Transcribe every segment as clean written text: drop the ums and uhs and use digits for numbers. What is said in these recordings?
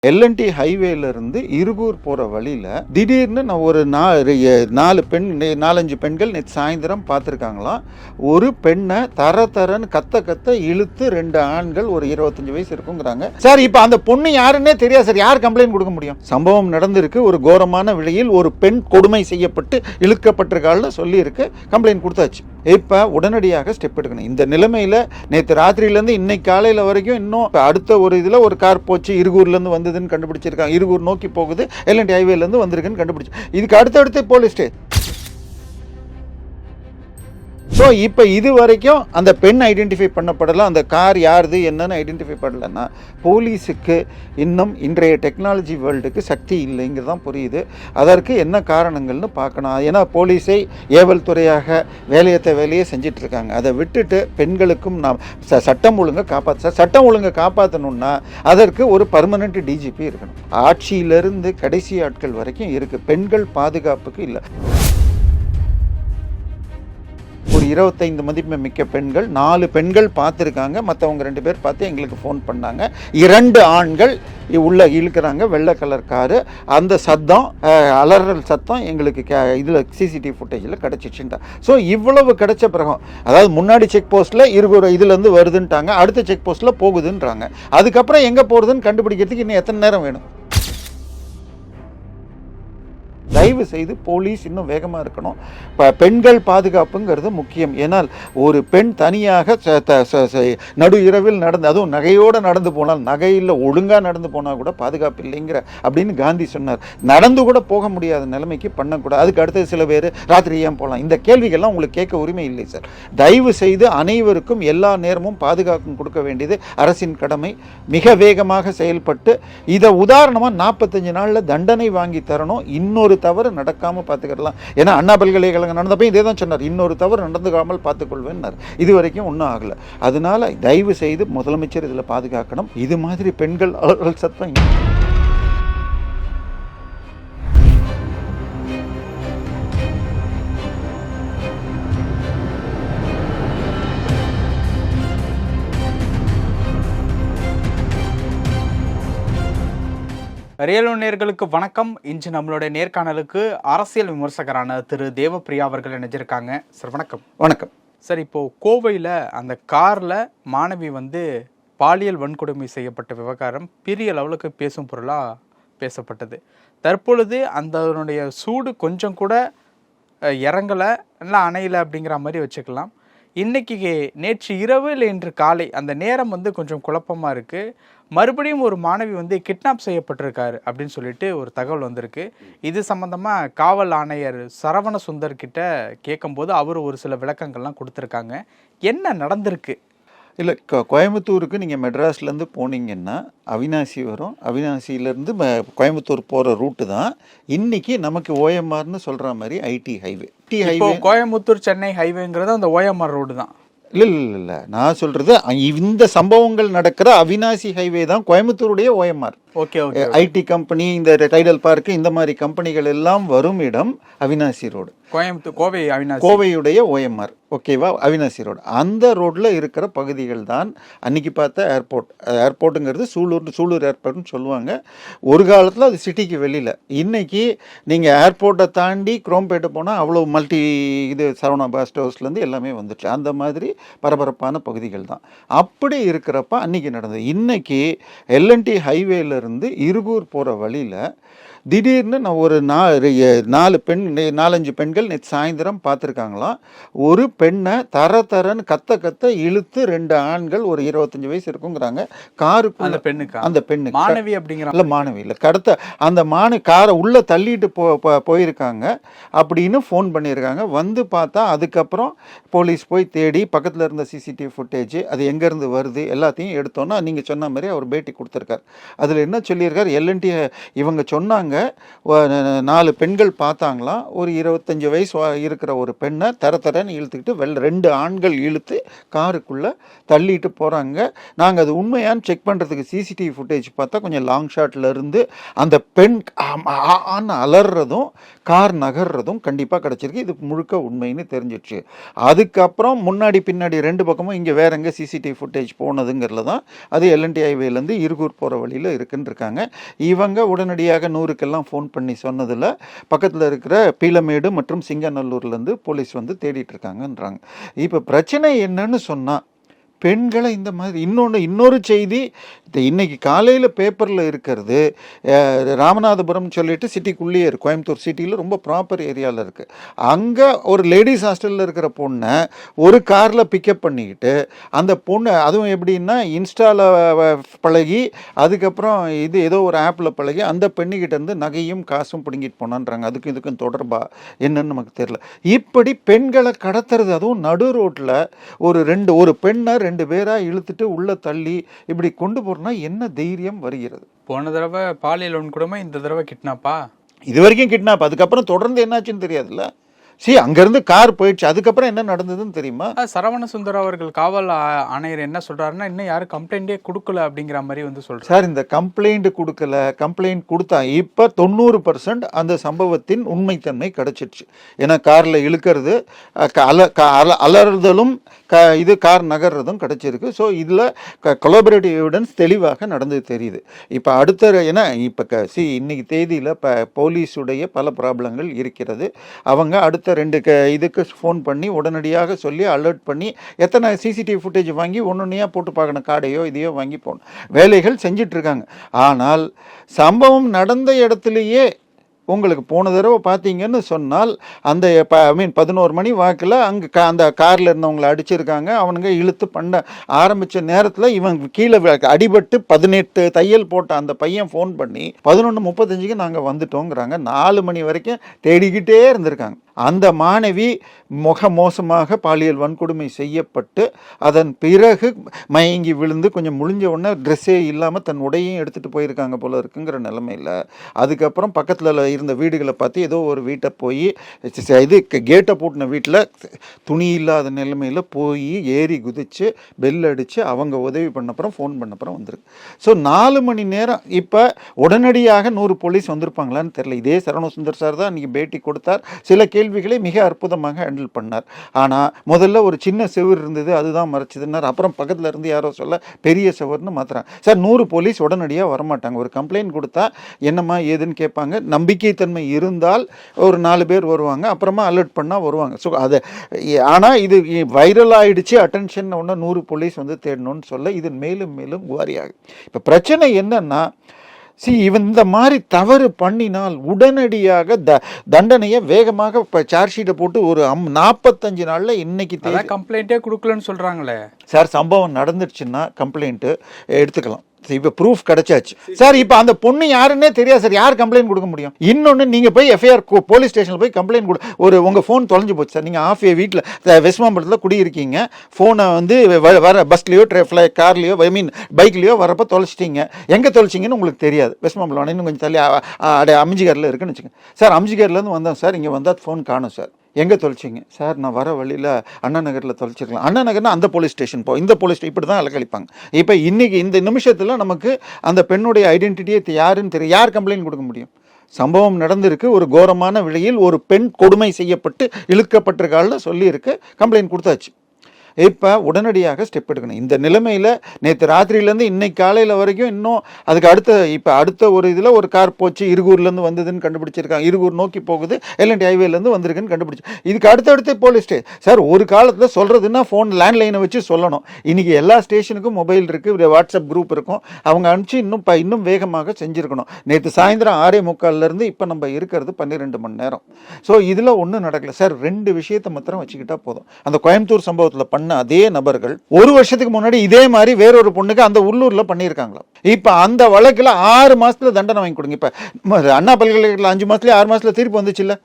L&T ஹைவேலேருந்து Irugur போகிற வழியில் திடீர்னு நான் ஒரு 4-5 பெண்கள் நேற்று சாயந்தரம் பார்த்துருக்காங்களாம். ஒரு பெண்ணை தரன்னு கத்த இழுத்து 2 ஆண்கள் ஒரு 25 வயசு இருக்குங்கிறாங்க. சார் இப்போ அந்த பொண்ணு யாருன்னே தெரியாது சார். யார் கம்ப்ளைண்ட் கொடுக்க முடியும்? சம்பவம் நடந்திருக்கு. ஒரு கோரமான விலையில் ஒரு பெண் கொடுமை செய்யப்பட்டு இழுக்கப்பட்டிருக்காள்னு சொல்லியிருக்கு. கம்ப்ளைண்ட் கொடுத்தாச்சு. இப்போ உடனடியாக ஸ்டெப் எடுக்கணும். இந்த நிலைமையில் நேற்று ராத்திரியிலேருந்து இன்னைக்கு காலையில் வரைக்கும் இன்னும் அடுத்த ஒரு இதில் ஒரு கார் போச்சு, இருகூர்லேருந்து வந்ததுன்னு கண்டுபிடிச்சிருக்காங்க. இருகூர் நோக்கி போகுது, எல்என்டி ஹைவேலேருந்து வந்திருக்குன்னு கண்டுபிடிச்சு. இதுக்கு அடுத்தடுத்து போலீஸ் ஸ்டேஷன். ஸோ இப்போ இது வரைக்கும் அந்த பெண் ஐடென்டிஃபை பண்ணப்படலாம். அந்த கார் யாருது என்னன்னு ஐடென்டிஃபை பண்ணலன்னா போலீஸுக்கு இன்னும் இன்றைய டெக்னாலஜி வேர்ல்டுக்கு சக்தி இல்லைங்கிறது தான் புரியுது. அதற்கு என்ன காரணங்கள்னு பார்க்கணும். ஏன்னா போலீஸை ஏவல் துறையாக வேலையை செஞ்சிட்டு இருக்காங்க. அதை விட்டுட்டு பெண்களுக்கும் நாம் சட்டம் ஒழுங்கை காப்பாற்றணும்னா அதற்கு ஒரு பர்மனெண்ட் டிஜிபி இருக்கணும். ஆட்சியிலிருந்து கடைசி ஆட்கள் வரைக்கும் இருக்குது. பெண்கள் பாதுகாப்புக்கு இல்லை. ஒரு 25 மதிப்பு மிக்க பெண்கள், 4 பெண்கள் பார்த்துருக்காங்க. மற்றவங்க 2 பேர் பார்த்து எங்களுக்கு ஃபோன் பண்ணாங்க. 2 ஆண்கள் உள்ள இழுக்கிறாங்க, வெள்ளை கலர் காரு. அந்த சத்தம், அலறல் சத்தம் எங்களுக்கு இதில் சிசிடிவி ஃபுட்டேஜில் கிடச்சிச்சுட்டா. ஸோ இவ்வளவு கிடைச்ச பிறகு, அதாவது முன்னாடி செக் போஸ்ட்டில் இதுலேருந்து வருதுன்ட்டாங்க, அடுத்த செக் போஸ்ட்டில் போகுதுன்றாங்க. அதுக்கப்புறம் எங்கே போகிறதுன்னு கண்டுபிடிக்கிறதுக்கு இன்னும் எத்தனை நேரம் வேணும்? தயவு செய்து போலீஸ் இன்னும் வேகமாக இருக்கணும். இப்போ பெண்கள் பாதுகாப்புங்கிறது முக்கியம். ஏன்னால் ஒரு பெண் தனியாக நடு இரவில் அதுவும் நகையோடு நடந்து போனால், நகையில் ஒழுங்காக நடந்து போனால் கூட பாதுகாப்பு இல்லைங்கிற அப்படின்னு காந்தி சொன்னார். நடந்து கூட போக முடியாத நிலைமைக்கு பண்ணக்கூடாது. அதுக்கு அடுத்தது சில பேர் ராத்திரி ஏன் போகலாம், இந்த கேள்விகள்லாம் உங்களுக்கு கேட்க உரிமை இல்லை சார். தயவு செய்து அனைவருக்கும் எல்லா நேரமும் பாதுகாப்பும் கொடுக்க வேண்டியது அரசின் கடமை. மிக வேகமாக செயல்பட்டு இதை உதாரணமாக 45 நாளில் தண்டனை வாங்கி தரணும். இன்னொரு தவறு நடக்காமல் பார்த்துக்கலாம். ஏன்னா அண்ணா பல்கலைக்கழகம் நடந்தப்போ இதே தான் சொன்னார், இன்னொரு தவறு நடந்துக்காமல் பார்த்துக்கொள்வேன்னார். இது வரைக்கும் ஒன்றும் ஆகலை. அதனால தயவு செய்து முதலமைச்சர் இதில் பாதுகாக்கணும். இது மாதிரி பெண்கள் அலறல் சத்தம் ரியல் நேயர்களுக்கு வணக்கம். இன்று நம்மளுடைய நேர்காணலுக்கு அரசியல் விமர்சகரான திரு தேவப்பிரியா அவர்கள் இணைஞ்சிருக்காங்க. சார் வணக்கம். வணக்கம் சார், இப்போது கோவையில் அந்த காரில் மாணவி பாலியல் வன்கொடுமை செய்யப்பட்ட விவகாரம் பெரிய லெவலுக்கு பேசும் பொருளாக பேசப்பட்டது. தற்பொழுது அதனுடைய சூடு கொஞ்சம் கூட இறங்கலை, நல்லா அணையலை அப்படிங்கிற மாதிரி வச்சுக்கலாம். இன்றைக்கி நேற்று இரவு இல்லை இன்று காலை அந்த நேரம் கொஞ்சம் குழப்பமாக இருக்குது. மறுபடியும் ஒரு மாணவி கிட்னாப் செய்யப்பட்டிருக்காரு அப்படின்னு சொல்லிட்டு ஒரு தகவல் வந்திருக்கு. இது சம்மந்தமாக காவல் ஆணையர் சரவண சுந்தர் கிட்ட கேட்கும்போது அவர் ஒரு சில விளக்கங்கள்லாம் கொடுத்துருக்காங்க. என்ன நடந்திருக்கு? இல்லை, கோயம்புத்தூருக்கு நீங்கள் மெட்ராஸ்லேருந்து போனீங்கன்னா அவினாசி வரும். அவினாசியிலேருந்து கோயம்புத்தூர் போகிற ரூட்டு தான் இன்றைக்கி நமக்கு ஓஎம்ஆர்னு சொல்கிற மாதிரி ஐடி ஹைவே. கோயம்புத்தூர் சென்னை ஹைவேங்கிறது அந்த ஓஎம்ஆர் ரோடு தான். இல்லை, நான் சொல்கிறது இந்த சம்பவங்கள் நடக்கிற அவினாசி ஹைவே தான் கோயம்புத்தூருடைய ஓஎம்ஆர். ஓகே, ஐடி கம்பெனி, இந்த டைடல் பார்க்கு, இந்த மாதிரி கம்பெனிகள் எல்லாம் வரும் இடம் அவினாசி ரோடு. கோவையுடைய ஓஎம்ஆர், ஓகேவா? அவினாசி ரோடு, அந்த ரோட்டில் இருக்கிற பகுதிகள் தான் அன்னைக்கு பார்த்த ஏர்போர்ட்டுங்கிறது சூலூர் ஏர்போர்ட்னு சொல்லுவாங்க. ஒரு காலத்தில் அது சிட்டிக்கு வெளியில். இன்னைக்கு நீங்கள் ஏர்போர்ட்டை தாண்டி குரோம்பேட்டை போனால் அவ்வளோ சரவணா பாஸ்ட் ஹவுஸ்லேருந்து எல்லாமே வந்துச்சு. அந்த மாதிரி பரபரப்பான பகுதிகள் தான். அப்படி இருக்கிறப்ப அன்னைக்கு நடந்தது. இன்னைக்கு எல்என்டி ஹைவேல இருந்து இருகூர் போகிற வழியில் திடீர்னு நான் ஒரு 4-5 பெண்கள் நேற்று சாயந்தரம் பார்த்துருக்காங்களாம். ஒரு பெண்ணை தரன்னு கத்த இழுத்து 2 ஆண்கள் ஒரு 25 வயசு இருக்குங்கிறாங்க. காருக்கு அந்த பெண்ணு மாணவி அப்படிங்கிற இல்லை, மாணவி இல்லை, அந்த காரை உள்ளே தள்ளிட்டு போயிருக்காங்க அப்படின்னு ஃபோன் பண்ணியிருக்காங்க. வந்து பார்த்தா அதுக்கப்புறம் போலீஸ் போய் தேடி பக்கத்தில் இருந்த சிசிடிவி ஃபுட்டேஜ், அது எங்கேருந்து வருது எல்லாத்தையும் எடுத்தோன்னா நீங்கள் சொன்ன மாதிரி அவர் பேட்டி கொடுத்துருக்கார். அதில் என்ன சொல்லியிருக்கார், எல்என்டி இவங்க சொன்னாங்க 4 பெண்கள் பார்த்தாங்களாம். ஒரு 25 வயசு இருக்கிற ஒரு பெண்ணை தரன்னு இழுத்துக்கிட்டு 2 ஆண்கள் இழுத்து காருக்குள்ளே தள்ளிட்டு போகிறாங்க. நாங்கள் அது உண்மையான்னு செக் பண்ணுறதுக்கு சிசிடிவி ஃபுட்டேஜ் பார்த்தா கொஞ்சம் லாங் ஷாட்டில் இருந்து அந்த பெண் அலறதும் கார் நகர்றதும் கண்டிப்பாக கிடச்சிருக்கு. இது முழுக்க உண்மைன்னு தெரிஞ்சிடுச்சு. அதுக்கப்புறம் முன்னாடி பின்னாடி 2 பக்கமும் இங்கே வேற எங்கே சிசிடிவி ஃபுட்டேஜ் போனதுங்கிறதுல தான் அது எல்என்டி ஹைவேலேருந்து இருகூர் போகிற வழியில் இருக்குன்னு இருக்காங்க. இவங்க உடனடியாக 100க்கெல்லாம் ஃபோன் பண்ணி சொன்னதில் பக்கத்தில் இருக்கிற பீளமேடு மற்றும் சிங்கநல்லூர்லேருந்து போலீஸ் வந்து தேடிட்டு இருக்காங்கன்றாங்க. இப்போ பிரச்சனை என்னன்னு சொன்னால் பெண்களை இந்த மாதிரி இன்னொரு செய்தி இன்னைக்கு காலையில் பேப்பரில் இருக்கிறது. ராமநாதபுரம் சொல்லிட்டு சிட்டிக்குள்ளேயே இருக்குது, கோயம்புத்தூர் சிட்டியில் ரொம்ப ப்ராப்பர் ஏரியாவில் இருக்குது. அங்கே ஒரு லேடிஸ் ஹாஸ்டலில் இருக்கிற பொண்ணை ஒரு காரில் பிக்கப் பண்ணிக்கிட்டு அந்த பொண்ணு, அதுவும் எப்படின்னா இன்ஸ்டாவில் பழகி அதுக்கப்புறம் இது ஏதோ ஒரு ஆப்பில் பழகி அந்த பெண்ணுக்கிட்டேருந்து நகையும் காசும் பிடுங்கிட்டு போனான்றாங்க. இதுக்கும் தொடர்பா என்னன்னு நமக்கு தெரியல. இப்படி பெண்களை கடத்துறது, அதுவும் நடு ரோட்டில் ஒரு பெண்ணை 2 பேராக இழுத்துட்டு உள்ளே தள்ளி இப்படி கொண்டு போகிறோன்னா என்ன தைரியம் வருகிறது? போன தடவை பாலியல் வன்கொடுமை, இந்த தடவை கிட்னாப்பா. இது வரைக்கும் கிட்னாப், அதுக்கப்புறம் தொடர்ந்து என்னாச்சுன்னு தெரியாதுல்ல. அங்கேருந்து கார் போயிடுச்சு. அதுக்கப்புறம் என்ன நடந்ததுன்னு தெரியுமா? சரவண சுந்தர் அவர்கள் காவல் ஆணையர் என்ன சொல்றாருன்னா, இன்னும் யாரும் கம்ப்ளைண்டே கொடுக்கல அப்படிங்கிற மாதிரி வந்து சொல்றாரு. சார், இந்த கம்ப்ளைண்ட் கொடுத்தா இப்போ 90% அந்த சம்பவத்தின் உண்மைத்தன்மை கிடைச்சிடுச்சு. ஏன்னா காரில் இழுக்கிறது, அலறுதலும் இது கார் நகர்றதும் கிடைச்சிருக்கு. ஸோ இதில் கொலாபரேட்டிவ் எவிடன்ஸ் தெளிவாக நடந்தது தெரியுது. இப்போ ஏன்னா இப்போ இன்னைக்கு தேதியில் போலீஸுடைய பல ப்ராப்ளங்கள் இருக்கிறது. அவங்க அடுத்த 2 இதுக்கு ஃபோன் பண்ணி உடனடியாக சொல்லி அலர்ட் பண்ணி எத்தனை சிசிடிவி ஃபுட்டேஜ் வாங்கி ஒன்னொன்னையாக போட்டு பார்க்கணும், காடையோ இதையோ வாங்கி போகணும், வேலைகள் செஞ்சிட்ருக்காங்க. ஆனால் சம்பவம் நடந்த இடத்துலையே உங்களுக்கு போன தடவை பார்த்தீங்கன்னு சொன்னால் அந்த 11 மணி வாக்கில் அங்கே அந்த காரில் இருந்தவங்களை அடிச்சிருக்காங்க. அவனுங்க இழுத்து பண்ண ஆரம்பித்த நேரத்தில் இவன் கீழே அடிபட்டு 18 தையல் போட்ட அந்த பையன் ஃபோன் பண்ணி 11:35க்கு நாங்கள் வந்துட்டோங்கிறாங்க. 4 மணி வரைக்கும் தேடிக்கிட்டே இருந்திருக்காங்க. அந்த மாணவி மோசமாக பாலியல் வன்கொடுமை செய்யப்பட்டு அதன் பிறகு மயங்கி விழுந்து கொஞ்சம் முழிஞ்ச உடனே ட்ரெஸ்ஸே இல்லாமல் தன் உடையும் எடுத்துகிட்டு போயிருக்காங்க போல இருக்குங்கிற நிலைமையில் அதுக்கப்புறம் பக்கத்தில் இருந்த வீடுகளை பார்த்து ஏதோ ஒரு வீட்டை போய் கேட்டை பூட்டின வீட்டில் துணி இல்லாத நிலைமையில் போய் ஏறி குதித்து பெல் அடித்து அவங்க உதவி பண்ணப்புறம் ஃபோன் பண்ணப்புறம் வந்திருக்கு. ஸோ 4 மணி நேரம். இப்போ உடனடியாக 100 போலீஸ் வந்திருப்பாங்களான்னு தெரியல. இதே சரவண சுந்தர் சார் தான் இன்றைக்கி பேட்டி கொடுத்தார். சில கேள்விகளை மிக அற்புதமாக ஹேண்டில் பண்ணார். ஆனால் முதல்ல ஒரு சின்ன செவர் இருந்தது, அதுதான் மறைச்சதுன்னார். அப்புறம் பக்கத்தில் இருந்து யாரோ சொல்ல பெரிய செவர்னு மாற்றுறாங்க. சார், 100 போலீஸ் உடனடியாக வரமாட்டாங்க. ஒரு கம்ப்ளைண்ட் கொடுத்தா என்னம்மா ஏதுன்னு கேட்பாங்க. நம்பிக்கைத்தன்மை இருந்தால் ஒரு 4 பேர் வருவாங்க, அப்புறமா அலர்ட் பண்ணால் வருவாங்க. ஸோ அது ஆனால் இது வைரல் ஆகிடுச்சு, அட்டென்ஷன் ஒன்று 100 போலீஸ் வந்து தேடணும்னு சொல்ல இது மேலும் மேலும் வாரியாகும். இப்போ பிரச்சனை என்னன்னா, இவன் இந்த மாதிரி தவறு பண்ணினால் உடனடியாக தண்டனையை வேகமாக இப்போ சார்ஜ் ஷீட்டை போட்டு ஒரு 45 நாளில் இன்னைக்கு கம்ப்ளைண்ட்டே கொடுக்கலன்னு சொல்கிறாங்களே சார். சம்பவம் நடந்துருச்சுன்னா கம்ப்ளைண்ட்டு எடுத்துக்கலாம். இப்போ ப்ரூஃப் கிடைச்சாச்சு சார். இப்போ அந்த பொண்ணு யாருன்னே தெரியாது சார். யார் கம்ப்ளைண்ட் கொடுக்க முடியும்? இன்னொன்று, நீங்கள் போய் எஃப்ஐஆர் போலீஸ் ஸ்டேஷனில் போய் கம்ப்ளைண்ட் உங்கள் ஃபோன் தொலைஞ்சு போச்சு சார். நீங்கள் ஆஃப் வீட்டில் வெஸ்ட் மாம்பலத்தில் குடியிருக்கீங்க. ஃபோனை வந்து வர பஸ்லேயோ கார்லேயோ பைக்லேயோ வரப்போ தொலைச்சிட்டீங்க. எங்கே தொலைச்சிங்கன்னு உங்களுக்கு தெரியாது. வெஸ்ட் மாம்பலம் இன்னும் கொஞ்சம் தள்ளி அம்ஜிகாரில் இருக்குன்னு வச்சுக்கோங்க சார். அம்ஜிகார்லேருந்து வந்தோம் சார், இங்கே வந்தால் ஃபோன் காணும் சார். எங்கே தொலைச்சிங்க சார்? நான் வர வழியில் அண்ணா நகரில் தொலைச்சிருக்கலாம். அண்ணா நகர்னா அந்த போலீஸ் ஸ்டேஷன் இந்த போலீஸ் இப்படி தான் அலக்கழிப்பாங்க. இப்போ இன்றைக்கி இந்த நிமிஷத்தில் நமக்கு அந்த பெண்ணுடைய ஐடென்டிட்டியை யாருன்னு தெரியும். யார் கம்ப்ளைண்ட் கொடுக்க முடியும்? சம்பவம் நடந்திருக்கு, ஒரு கோரமான விலையில் ஒரு பெண் கொடுமை செய்யப்பட்டு இழுக்கப்பட்டிருக்காள்னு சொல்லியிருக்கு, கம்ப்ளைண்ட் கொடுத்தாச்சு. இப்போ உடனடியாக ஸ்டெப் எடுக்கணும். இந்த நிலைமையில் நேற்று ராத்திரியிலேருந்து இன்னைக்கு காலையில் வரைக்கும் இன்னும் அதுக்கு அடுத்த ஒரு இதில் ஒரு கார் போச்சு, இருகூர்லேருந்து வந்ததுன்னு கண்டுபிடிச்சிருக்காங்க. இருகூர் நோக்கி போகுது, எல்என்டி ஹைவேலேருந்து வந்திருக்குன்னு கண்டுபிடிச்சி. இதுக்கு அடுத்த போலீஸ் சார் ஒரு காலத்தில் சொல்கிறதுன்னா ஃபோன் லேண்ட்லைனை வச்சு சொல்லணும். இன்றைக்கி எல்லா ஸ்டேஷனுக்கும் மொபைல் இருக்குது, வாட்ஸ்அப் குரூப் இருக்கும். அவங்க அனுப்பிச்சு இன்னும் வேகமாக செஞ்சுருக்கணும். நேற்று சாயந்தரம் 6:45 இப்போ நம்ம இருக்கிறது 12 மணி நேரம். ஸோ இதில் ஒன்றும் நடக்கல சார். 2 விஷயத்தை மாத்திரம் வச்சுக்கிட்டா போதும். அந்த கோயம்புத்தூர் சம்பவத்தில் பண்ண அதே நபர்கள் 1 வருஷத்துக்கு முன்னாடி இதே மாதிரி வேறொரு பொண்ணுக்கு அந்த உள்ளூர்ல பண்ணியிருக்காங்களா. இப்ப அந்த வழக்குல 6 மாசத்துல தண்டனை வாங்கி கொடுங்க. இப்ப அண்ணா பல்கலைக்கழகத்தில் 5 மாசத்துல 6 மாசத்துல தீர்ப்பு வந்துச்சு இல்ல.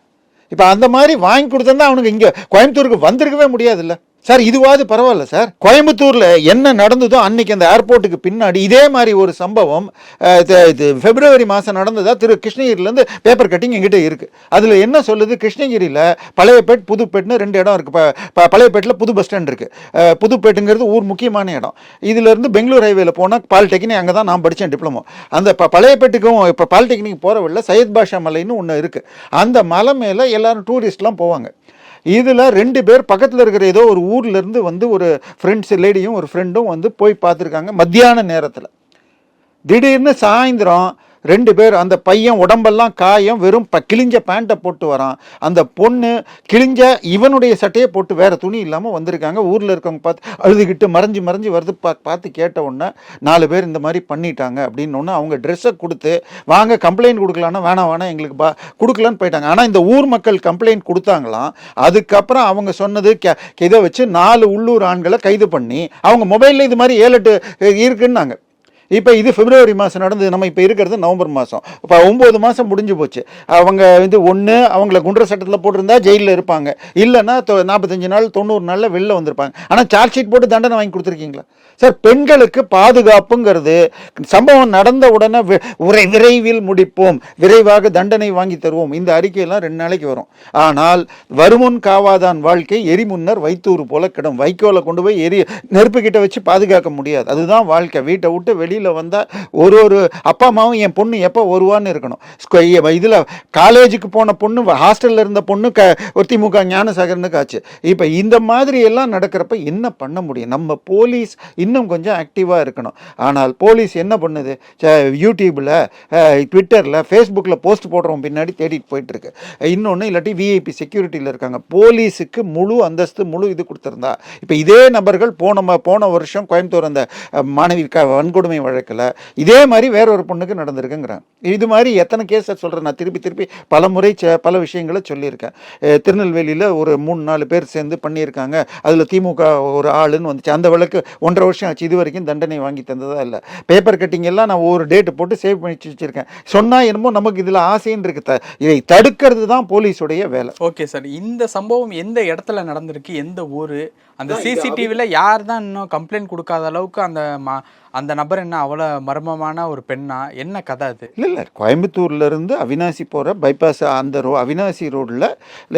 இப்ப அந்த மாதிரி வாங்கி கொடுத்தா அவனுக்கு இங்க கோயம்புத்தூருக்கு வந்திருக்கவே முடியாது இல்ல. சார் இதுவாது பரவாயில்ல சார். கோயம்புத்தூரில் என்ன நடந்ததோ அன்னைக்கு அந்த ஏர்போர்ட்டுக்கு பின்னாடி இதே மாதிரி ஒரு சம்பவம் பிப்ரவரி மாதம் நடந்ததா கிருஷ்ணகிரியிலேருந்து பேப்பர் கட்டிங் எங்கிட்ட இருக்குது. அதில் என்ன சொல்லுது, கிருஷ்ணகிரியில் பழையப்பேட் புதுப்பேட்னு 2 இடம் இருக்குது. பழையப்பேட்டில் புது பஸ் ஸ்டாண்ட் இருக்குது. புதுப்பேட்டுங்கிறது ஊர் முக்கியமான இடம். இதிலேருந்து பெங்களூர் ஹைவேல போனால் பாலிடெக்னிக், அங்கே தான் நான் படித்தேன் டிப்ளமோ. அந்த பழையப்பேட்டுக்கும் இப்போ பாலிடெக்னிக் போகிற வழியில் சையத் பாஷா மலைன்னு ஒன்று இருக்குது. அந்த மலை மேலே எல்லாரும் டூரிஸ்ட்லாம் போவாங்க. இதில் 2 பேர் பக்கத்தில் இருக்கிற ஏதோ ஒரு ஊர்லேருந்து வந்து ஒரு ஃப்ரெண்ட்ஸ் லேடியும் ஒரு ஃப்ரெண்டும் வந்து போய் பார்த்துருக்காங்க மத்தியான நேரத்தில். திடீர்னு சாயந்தரம் 2 பேர், அந்த பையன் உடம்பெல்லாம் காயம், வெறும் கிழிஞ்ச பேண்ட்டை போட்டு வரான். அந்த பொண்ணு கிழிஞ்ச இவனுடைய சட்டையை போட்டு வேறு துணி இல்லாமல் வந்திருக்காங்க. ஊரில் இருக்கவங்க பார்த்து அழுதுகிட்டு மறைஞ்சு வருது. பார்த்து கேட்ட உடனே 4 பேர் இந்த மாதிரி பண்ணிட்டாங்க அப்படின்னு ஒன்று அவங்க ட்ரெஸ்ஸை கொடுத்து வாங்க கம்ப்ளைண்ட் கொடுக்கலான்னா வேணாம் எங்களுக்கு கொடுக்கலான்னு போயிட்டாங்க. ஆனால் இந்த ஊர் மக்கள் கம்ப்ளைண்ட் கொடுத்தாங்களாம். அதுக்கப்புறம் அவங்க சொன்னது இதை வச்சு 4 உள்ளூர் ஆண்களை கைது பண்ணி அவங்க மொபைலில் இது மாதிரி 7-8 இருக்குன்னாங்க. இப்போ இது பிப்ரவரி மாதம் நடந்தது. நம்ம இப்போ இருக்கிறது நவம்பர் மாதம். இப்போ 9 மாதம் முடிஞ்சு போச்சு. அவங்க வந்து ஒன்று அவங்கள குண்டர் சட்டத்தில் போட்டிருந்தா ஜெயிலில் இருப்பாங்க, இல்லைன்னா 45 நாள் 90 நாளில் வெளில வந்திருப்பாங்க. ஆனால் சார்ஜ் ஷீட் போட்டு தண்டனை வாங்கி கொடுத்துருக்கீங்களா சார்? பெண்களுக்கு பாதுகாப்புங்கிறது சம்பவம் நடந்த உடனே விரைவில் முடிப்போம், விரைவாக தண்டனை வாங்கி தருவோம், இந்த அறிக்கையெல்லாம் 2 நாளைக்கு வரும். ஆனால் வருமுன் காவாதான் வாழ்க்கை எரிமுன்னர் வைத்தூர் போல கிடும். வைக்கோலை கொண்டு போய் நெருப்பு கிட்ட வச்சு பாதுகாக்க முடியாது. அதுதான் வாழ்க்கை. வீட்டை விட்டு வெளியில் வந்தால் ஒரு அப்பா அம்மாவும் என் பொண்ணு எப்போ வருவான்னு இருக்கணும். இதில் காலேஜுக்கு போன பொண்ணு, ஹாஸ்டலில் இருந்த பொண்ணு ஒரு திமுக ஞானசாகரனுக்கு ஆச்சு. இப்போ இந்த மாதிரி எல்லாம் நடக்கிறப்ப என்ன பண்ண முடியும்? நம்ம போலீஸ் இன்னும் கொஞ்சம் ஆக்டிவாக இருக்கணும். ஆனால் போலீஸ் என்ன பண்ணுது, யூடியூப்பில், ட்விட்டரில், ஃபேஸ்புக்கில் போஸ்ட் போடுறவங்க பின்னாடி தேடிட்டு போயிட்டுருக்கு. இன்னொன்று இல்லாட்டி விஐபி செக்யூரிட்டியில் இருக்காங்க. போலீஸுக்கு முழு அந்தஸ்து முழு இது கொடுத்துருந்தா இப்போ இதே நபர்கள் போன வருஷம் கோயம்புத்தூர் அந்த மாணவி வன்கொடுமை வழக்கில் இதே மாதிரி வேற ஒரு பொண்ணுக்கு நடந்திருக்குங்கிறேன். இது மாதிரி எத்தனை கேஸை சொல்கிறேன் நான். திருப்பி பல முறை பல விஷயங்களை சொல்லியிருக்கேன். திருநெல்வேலியில் ஒரு 3-4 பேர் சேர்ந்து பண்ணியிருக்காங்க. அதில் திமுக ஒரு ஆளுன்னு வந்துச்சு. அந்த வழக்கு 1.5 வருஷம் ஆச்சு. இது வரைக்கும் தண்டனை வாங்கி தந்ததா இல்லை. பேப்பர் கட்டிங் எல்லாம் நான் ஒரு டேட்டு போட்டு சேவ் பண்ணி வச்சுருக்கேன். சொன்னால் என்னமோ நமக்கு இதில் ஆசைன்னு இருக்கு. இதை தடுக்கிறது தான் போலீஸுடைய வேலை. ஓகே சார், இந்த சம்பவம் எந்த இடத்துல நடந்திருக்கு, எந்த ஊர், அந்த சிசிடிவியில் யார் தான் இன்னும் கம்ப்ளைண்ட் கொடுக்காத அளவுக்கு அந்த நபர் என்ன அவ்வளோ மர்மமான ஒரு பெண்ணா, என்ன கதை அது? இல்லை கோயம்புத்தூர்லேருந்து அவினாசி போகிற பைபாஸ், அந்த அவினாசி ரோடில்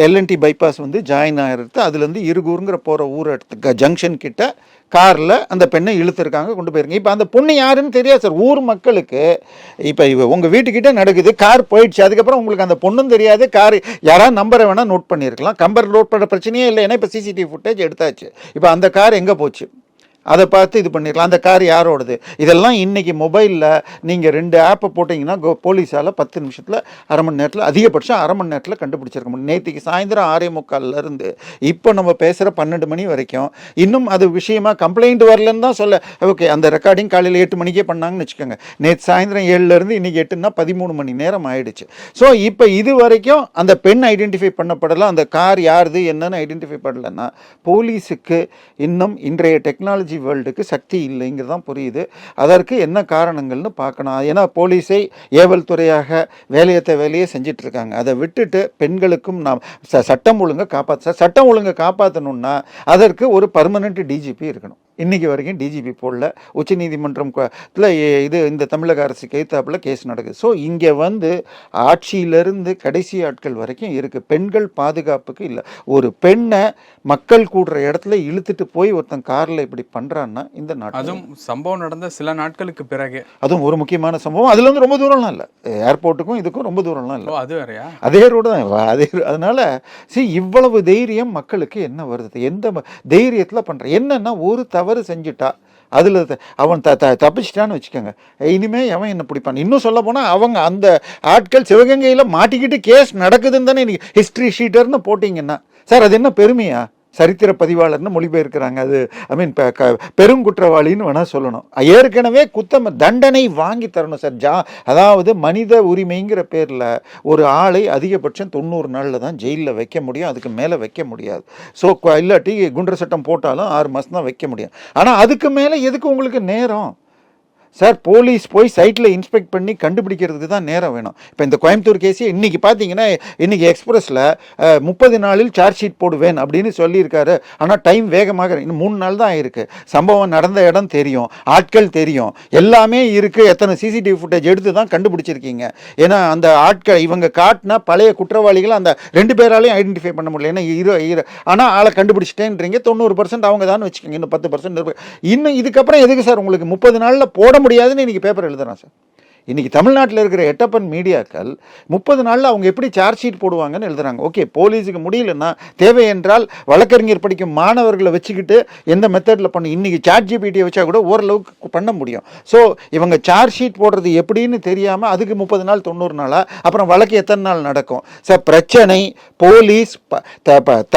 எல்என்டி பைபாஸ் வந்து ஜாயின் ஆகிருக்கு. அதுலேருந்து இருகூருங்கிற போகிற ஊர் ஜங்ஷன் கிட்ட காரில் அந்த பெண்ணை இழுத்துருக்காங்க, கொண்டு போயிருங்க. இப்போ அந்த பொண்ணு யாருன்னு தெரியாது சார் ஊர் மக்களுக்கு. இப்போ உங்கள் வீட்டுக்கிட்ட நடக்குது, கார் போயிடுச்சு, அதுக்கப்புறம் உங்களுக்கு அந்த பொண்ணும் தெரியாது, கார் யாராவது நம்பரை வேணால் நோட் பண்ணியிருக்கலாம். கம்பர் நோட் பண்ணுற பிரச்சனையே இல்லை, ஏன்னா இப்போ சிசிடிவி ஃபுட்டேஜ் எடுத்தாச்சு. இப்போ அந்த கார் எங்கே போச்சு அதை பார்த்து இது பண்ணிடலாம். அந்த கார் யாரோடது, இதெல்லாம் இன்றைக்கி மொபைலில் நீங்கள் 2 ஆப்பை போட்டிங்கன்னா போலீஸால் 10 நிமிஷத்தில், அரை மணி நேரத்தில், அதிகபட்சம் அரை மணி நேரத்தில் கண்டுபிடிச்சிருக்க முடியும். நேற்றுக்கு சாயந்தரம் 6:45 இப்போ நம்ம பேசுகிற 12 மணி வரைக்கும் இன்னும் அது விஷயமா கம்ப்ளைண்ட் வரலன்னு தான் சொல்ல. ஓகே, அந்த ரெக்கார்டிங் காலையில் 8 மணிக்கே பண்ணாங்கன்னு வச்சுக்கோங்க. நேற்று சாயந்தரம் 7லேருந்து இன்றைக்கி 8ன்னா 13 மணி நேரம் ஆயிடுச்சு. ஸோ இப்போ இது வரைக்கும் அந்த பெண் ஐடென்டிஃபை பண்ணப்படலாம், அந்த கார் யாருது என்னன்னு ஐடென்டிஃபை பண்ணலைன்னா போலீஸுக்கு இன்னும் இன்றைய டெக்னாலஜி வேர்ல்டுக்கு சக்தி இல்லைங்கிறதான் புரியுது. அதற்கு என்ன காரணங்கள்னு பார்க்கணும். ஏன்னா போலீஸை ஏவல் துறையாக வேலையை செஞ்சிட்டு இருக்காங்க. அதை விட்டுட்டு பெண்களுக்கும் நாம் சட்டம் ஒழுங்கை சட்டம் ஒழுங்கை காப்பாற்றணும்னா அதற்கு ஒரு பர்மனெண்ட் டிஜிபி இருக்கணும். இன்றைக்கி வரைக்கும் டிஜிபி போடல. உச்சநீதிமன்றம் இந்த தமிழக அரசுக்கு எதிர்த்தாப்புல கேஸ் நடக்குது. ஸோ இங்கே வந்து ஆட்சியிலிருந்து கடைசி ஆட்கள் வரைக்கும் இருக்குது. பெண்கள் பாதுகாப்புக்கு இல்லை. ஒரு பெண்ணை மக்கள் கூடுற இடத்துல இழுத்துட்டு போய் ஒருத்தன் காரில் இப்படி பண்ணுறான்னா இந்த நாட்டு, அதுவும் சம்பவம் நடந்த சில நாட்களுக்கு பிறகு, அதுவும் ஒரு முக்கியமான சம்பவம். அதுல வந்து ரொம்ப தூரம்லாம் இல்லை, ஏர்போர்ட்டுக்கும் இதுக்கும் ரொம்ப தூரம்லாம் இல்லை, அது வேறையா, அதே ரோடு தான். அதனால இவ்வளவு தைரியம் மக்களுக்கு என்ன வருது, எந்த தைரியத்தில் பண்ணுற என்னன்னா ஒரு தவறு செஞ்சுட்டா அதில் அவன் தப்பிச்சிட்டான்னு வச்சுக்கோங்க, இனிமேல் அவன் என்ன பிடிப்பான். இன்னும் சொல்ல போனால் அவங்க அந்த ஆட்கள் சிவகங்கையில் மாட்டிக்கிட்டு கேஸ் நடக்குதுன்னு தானே இன்றைக்கி ஹிஸ்ட்ரி ஷீட்டர்னு போட்டிங்கன்னா சார் அது என்ன பெருமையா? சரித்திர பதிவாளர்னு மொழிபெயர்க்கிறாங்க. அது பெருங்குற்றவாளின்னு வேணால் சொல்லணும். ஏற்கனவே தண்டனை வாங்கி தரணும் சார். அதாவது மனித உரிமைங்கிற பேரில் ஒரு ஆளை அதிகபட்சம் 90 நாளில் தான் ஜெயிலில் வைக்க முடியும், அதுக்கு மேலே வைக்க முடியாது. ஸோ இல்லாட்டி குண்டர் சட்டம் போட்டாலும் 6 மாதம் தான் வைக்க முடியும். ஆனால் அதுக்கு மேலே எதுக்கு உங்களுக்கு நேரம் சார் போலீஸ் போய் சைட்டில் இன்ஸ்பெக்ட் பண்ணி கண்டுபிடிக்கிறதுக்கு தான் நேரம் வேணும். இப்போ இந்த கோயம்புத்தூர் கேஸே இன்றைக்கி பார்த்தீங்கன்னா இன்றைக்கி எக்ஸ்பிரஸில் 30 நாளில் சார்ஜ் ஷீட் போடுவேன் அப்படின்னு சொல்லியிருக்காரு. ஆனால் டைம் வேகமாக இன்னும் 3 நாள் தான் ஆயிருக்கு. சம்பவம் நடந்த இடம் தெரியும், ஆட்கள் தெரியும், எல்லாமே இருக்குது. எத்தனை சிசிடிவி ஃபுட்டேஜ் எடுத்து தான் கண்டுபிடிச்சிருக்கீங்க. ஏன்னா அந்த ஆட்கள் இவங்க காட்டினா பழைய குற்றவாளிகள் அந்த 2 பேராலையும் ஐடென்டிஃபை பண்ண முடியல. ஏன்னா ஆனால் ஆளை கண்டுபிடிச்சிட்டேன்றீங்க. 90% அவங்க தான் வச்சுக்கோங்க, இன்னும் 10% இன்னும் இதுக்கப்புறம் எதுக்கு சார் உங்களுக்கு 30 நாளில் போட முடியாதுன்னு இன்றைக்கி பேப்பர் எழுதுறான் சார். இன்றைக்கி தமிழ்நாட்டில் இருக்கிற எட்டப்பன் மீடியாக்கள் 30 நாளில் அவங்க எப்படி சார்ஜ் ஷீட் போடுவாங்கன்னு எழுதுறாங்க. ஓகே, போலீஸுக்கு முடியலன்னா தேவை என்றால் வழக்கறிஞர் படிக்கும் மாணவர்களை வச்சுக்கிட்டு எந்த மெத்தடில் பண்ணி இன்றைக்கி சாட் ஜிபிடியை வச்சா கூட ஓரளவுக்கு பண்ண முடியும். ஸோ இவங்க சார்ஜ் ஷீட் போடுறது எப்படின்னு தெரியாமல் அதுக்கு 30 நாள் 90 நாளா, அப்புறம் வழக்கு எத்தனை நாள் நடக்கும் சார்? பிரச்சனை போலீஸ்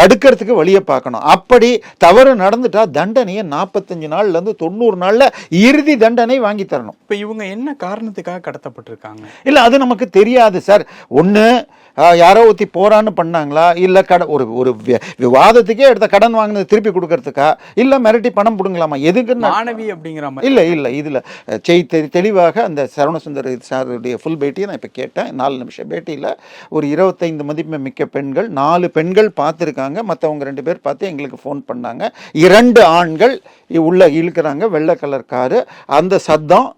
தடுக்கிறதுக்கு வழியை பார்க்கணும். அப்படி தவறு நடந்துட்டா தண்டனையை 45 நாள்லேருந்து 90 நாளில் இறுதி தண்டனை வாங்கி தரணும். இப்போ இவங்க என்ன காரணத்துக்காக கடத்தப்பட்டிருக்காங்க? இல்லை, அது நமக்கு தெரியாது சார். ஒன்று யாரோ ஒருத்தி போறான்னு பண்ணாங்களா, இல்லை ஒரு விவாதத்துக்கே எடுத்த கடன் வாங்கினது திருப்பி கொடுக்கறதுக்கா, இல்லை மிரட்டி பணம் பிடுங்கலாமா, எதுக்கு மாணவி அப்படிங்கிற மாதிரி? இல்லை இதில் தெளிவாக அந்த சரவணசுந்தர் சாருடைய ஃபுல் பேட்டியை நான் இப்போ கேட்டேன். 4 நிமிஷம் பேட்டியில் ஒரு 25 மதிப்பு மிக்க பெண்கள், 4 பெண்கள் பார்த்துருக்காங்க. மற்றவங்க 2 பேர் பார்த்து எங்களுக்கு ஃபோன் பண்ணாங்க. 2 ஆண்கள் உள்ள இழுக்கிறாங்க, வெள்ளை கலர் காரு. அந்த சத்தம்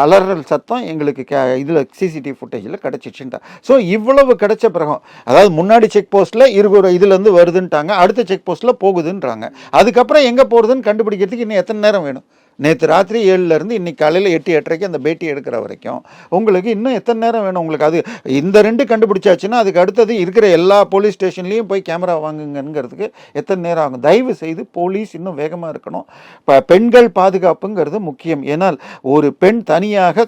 அலறல் சத்தம் எங்களுக்கு இதில் சிசிடிவி ஃபுட்டேஜில் கிடச்சிச்சுட்டா. ஸோ இவ்வளவு கிடைச்ச பிறகும், அதாவது முன்னாடி செக் போஸ்ட்டில் இதுலேருந்து வருதுன்ட்டாங்க, அடுத்த செக் போஸ்ட்டில் போகுதுன்றாங்க. அதுக்கப்புறம் எங்கே போகிறதுன்னு கண்டுபிடிக்கிறதுக்கு இன்னும் எத்தனை நேரம் வேணும்? நேற்று ராத்திரி 7லேருந்து இன்றைக்கி காலையில் 8-8:30 அந்த பேட்டி எடுக்கிற வரைக்கும் உங்களுக்கு இன்னும் எத்தனை நேரம் வேணும்? உங்களுக்கு அது இந்த 2 கண்டுபிடிச்சாச்சுன்னா அதுக்கு அடுத்தது இருக்கிற எல்லா போலீஸ் ஸ்டேஷன்லேயும் போய் கேமரா வாங்குங்கிறதுக்கு எத்தனை நேரம் ஆகும்? தயவு செய்து போலீஸ் இன்னும் வேகமாக இருக்கணும். இப்போ பெண்கள் பாதுகாப்புங்கிறது முக்கியம். ஏன்னால் ஒரு பெண் தனியாக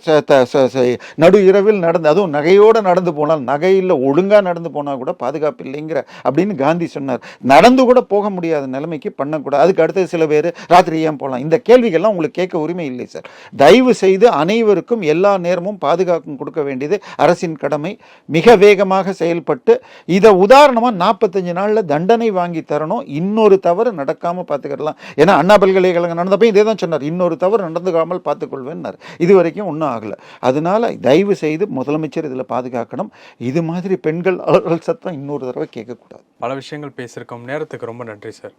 நடு இரவில் நடந்து, அதுவும் நகையோடு நடந்து போனால், நகையில் ஒழுங்காக நடந்து போனால் கூட பாதுகாப்பு இல்லைங்கிற அப்படின்னு காந்தி சொன்னார். நடந்து கூட போக முடியாத நிலைமைக்கு பண்ணக்கூடாது. அதுக்கு அடுத்தது சில பேர் ராத்திரி ஏன் போகலாம், இந்த கேள்விகள்லாம் உங்களுக்கு கேட்க உரிமை இல்லை சார். தயவு செய்து அனைவருக்கும் எல்லா நேரமும் பாதுகாப்பு கொடுக்க வேண்டியது அரசின் கடமை. மிக வேகமாக செயல்பட்டு இதை உதாரணமாக 45 நாளில் தண்டனை வாங்கி தரணும். இன்னொரு தவறு நடக்காமல் பார்த்துக்கலாம். ஏன்னா அண்ணா பல்கலைக்கழகம் நடந்தப்போ இதே தான் சொன்னார், இன்னொரு தவறு நடந்துக்காமல் பார்த்துக்கொள்வேன்னார். இது வரைக்கும் ஒன்றும் ஆகலை. அதனால தயவு செய்து முதலமைச்சர் இதில் பாதுகாக்கணும். இது மாதிரி பெண்கள் அலறல் சத்தம் இன்னொரு தடவை கேட்கக்கூடாது. பல விஷயங்கள் பேசியிருக்கோம். நேரத்துக்கு ரொம்ப நன்றி சார்.